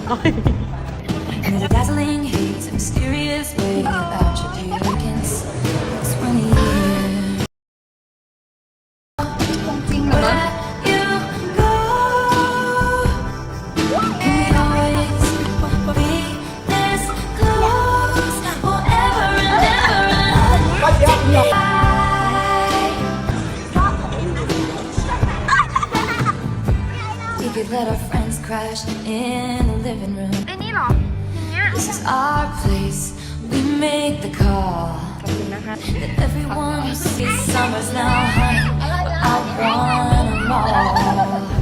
And the dazzling haze, a mysterious way about your beauty can it's funny here. จริงเหรอ You go, and we always be this close, forever and ever and ever. We could let our friends crash in the living room. ไอ้นี่เหรออย่างเงี้ย This is our place. We make the call. ขอบคุณนะคะ That everyone sees summer's now, honey. But I want 'em all.